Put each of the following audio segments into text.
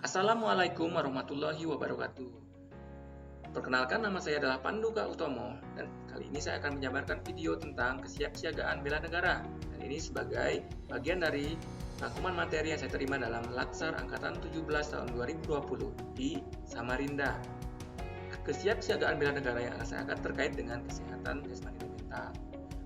Assalamualaikum warahmatullahi wabarakatuh. Perkenalkan, nama saya adalah Pandu K. Utomo, dan kali ini saya akan menjabarkan video tentang kesiapsiagaan bela negara. Dan ini sebagai bagian dari rangkuman materi yang saya terima dalam Latsar Angkatan 17 tahun 2020 di Samarinda. Kesiapsiagaan bela negara yang akan saya angkat terkait dengan kesehatan jasmani dan mental.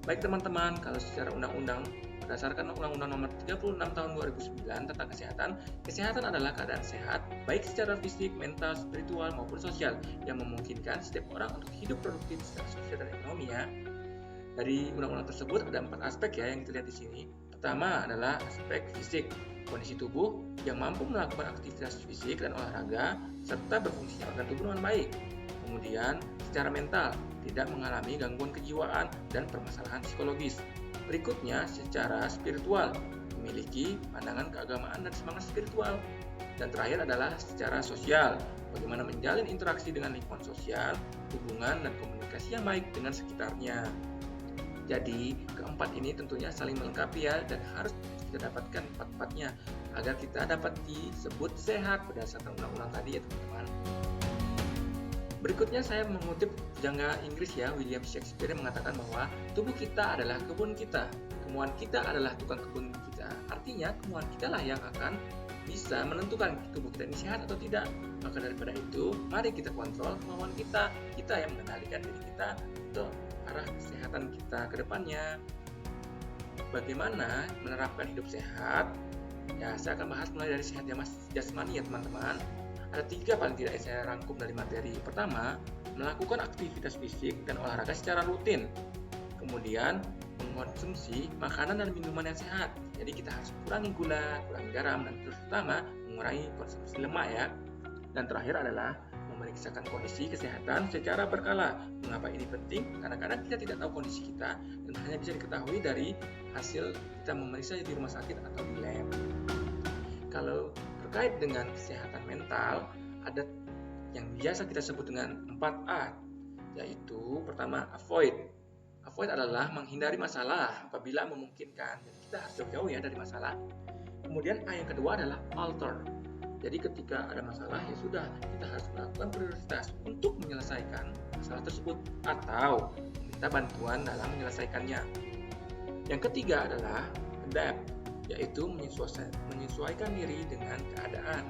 Baik teman-teman, kalau secara undang-undang berdasarkan Undang-Undang Nomor 36 Tahun 2009 tentang kesehatan adalah keadaan sehat, baik secara fisik, mental, spiritual, maupun sosial, yang memungkinkan setiap orang untuk hidup produktif secara sosial dan ekonomi ya. Dari undang-undang tersebut ada 4 aspek ya yang kita lihat di sini. Pertama adalah aspek fisik, kondisi tubuh yang mampu melakukan aktivitas fisik dan olahraga, serta berfungsi organ tubuh dengan baik. Kemudian, secara mental, tidak mengalami gangguan kejiwaan dan permasalahan psikologis. Berikutnya, secara spiritual, memiliki pandangan keagamaan dan semangat spiritual. Dan terakhir adalah secara sosial, bagaimana menjalin interaksi dengan lingkungan sosial, hubungan dan komunikasi yang baik dengan sekitarnya. Jadi, keempat ini tentunya saling melengkapi ya, dan harus kita dapatkan empat-empatnya agar kita dapat disebut sehat berdasarkan undang-undang tadi ya teman-teman. Berikutnya saya mengutip pujangga Inggris ya, William Shakespeare, yang mengatakan bahwa tubuh kita adalah kebun kita, kemauan kita adalah tukang kebun kita. Artinya kemauan kita lah yang akan bisa menentukan tubuh kita ini sehat atau tidak. Maka daripada itu, mari kita kontrol kemauan kita yang mengendalikan diri kita untuk arah kesehatan kita ke depannya. Bagaimana menerapkan hidup sehat? Ya, saya akan bahas mulai dari sehat jasmani ya teman-teman. Ada 3 paling tidak yang saya rangkum dari materi. Pertama, melakukan aktivitas fisik dan olahraga secara rutin. Kemudian, mengkonsumsi makanan dan minuman yang sehat. Jadi kita harus kurangi gula, kurangi garam, dan terutama mengurangi konsumsi lemak ya. Dan terakhir adalah memeriksakan kondisi kesehatan secara berkala. Mengapa ini penting? Karena kadang kita tidak tahu kondisi kita dan hanya bisa diketahui dari hasil kita memeriksa di rumah sakit atau di lab. Kalau terkait dengan kesehatan mental, ada yang biasa kita sebut dengan 4A, yaitu pertama, avoid. Avoid adalah menghindari masalah apabila memungkinkan. Jadi kita harus jauh-jauh ya dari masalah. Kemudian A yang kedua adalah alter. Jadi ketika ada masalah ya sudah, kita harus melakukan prioritas untuk menyelesaikan masalah tersebut atau meminta bantuan dalam menyelesaikannya. Yang ketiga adalah adapt, yaitu menyesuaikan diri dengan keadaan.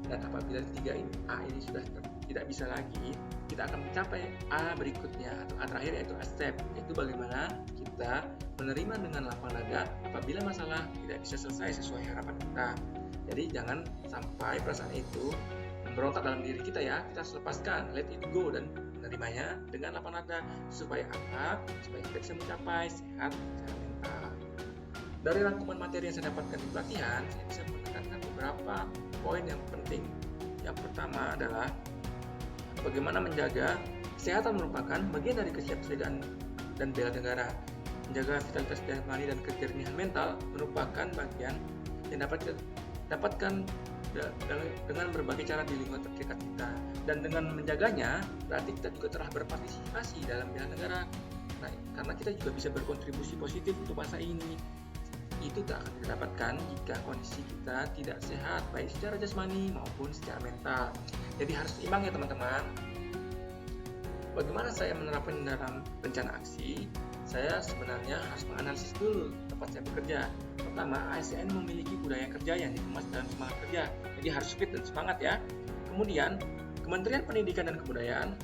Dan apabila 3 A ini sudah tidak bisa lagi, kita akan mencapai A berikutnya atau A terakhir, yaitu accept, yaitu bagaimana kita menerima dengan lapang dada apabila masalah tidak bisa selesai sesuai harapan kita. Jadi jangan sampai perasaan itu memberontak dalam diri kita ya, kita harus lepaskan, let it go, dan menerimanya dengan lapang dada. Supaya apa? Supaya kita bisa mencapai sehat secara mental. Dari rangkuman materi yang saya dapatkan di pelatihan, saya bisa menekankan beberapa poin yang penting. Yang pertama adalah bagaimana menjaga kesehatan merupakan bagian dari kesiapsiagaan dan bela negara. Menjaga vitalitas jasmani dan kejernihan mental merupakan bagian yang dapat kita dapatkan dengan berbagai cara di lingkungan terdekat kita. Dan dengan menjaganya, berarti kita juga telah berpartisipasi dalam bela negara. Nah, karena kita juga bisa berkontribusi positif untuk masa ini. Itu tak akan kita dapatkan jika kondisi kita tidak sehat, baik secara jasmani maupun secara mental. Jadi harus seimbang ya teman-teman. Bagaimana saya menerapkan dalam rencana aksi? Saya sebenarnya harus menganalisis dulu tempat saya bekerja. Pertama, ASN memiliki budaya kerja yang dikemas dalam semangat kerja, jadi harus fit dan semangat ya. Kemudian, Kementerian Pendidikan dan Kebudayaan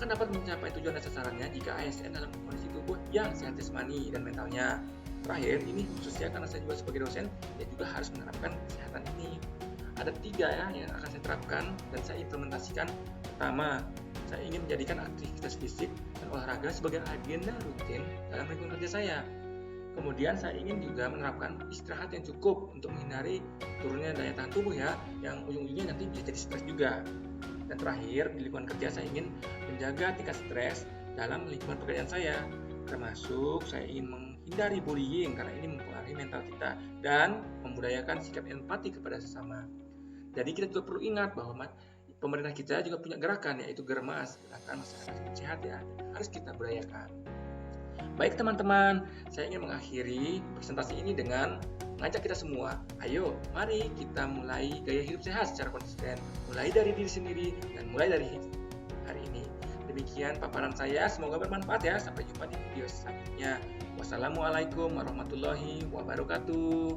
akan dapat mencapai tujuan dan sasarannya jika ASN dalam kondisi tubuh yang sehat jasmani dan mentalnya. Terakhir, ini khususnya karena saya juga sebagai dosen, ya juga harus menerapkan kesehatan ini. Ada 3 ya yang akan saya terapkan dan saya implementasikan. Pertama, saya ingin menjadikan aktivitas fisik dan olahraga sebagai agenda rutin dalam lingkungan kerja saya. Kemudian saya ingin juga menerapkan istirahat yang cukup untuk menghindari turunnya daya tahan tubuh ya, yang ujung-ujungnya nanti bisa jadi stres juga. Dan terakhir, di lingkungan kerja saya ingin menjaga tingkat stres dalam lingkungan pekerjaan saya. Termasuk saya ingin menghindari bullying karena ini mempengaruhi mental kita dan membudayakan sikap empati kepada sesama. Jadi kita juga perlu ingat bahwa pemerintah kita juga punya gerakan, yaitu Germas, gerakan masyarakat sehat ya, harus kita budayakan. Baik teman-teman, saya ingin mengakhiri presentasi ini dengan mengajak kita semua, ayo mari kita mulai gaya hidup sehat secara konsisten, mulai dari diri sendiri dan mulai dari hari ini. Demikian paparan saya, semoga bermanfaat ya. Sampai jumpa di video selanjutnya. Wassalamualaikum warahmatullahi wabarakatuh.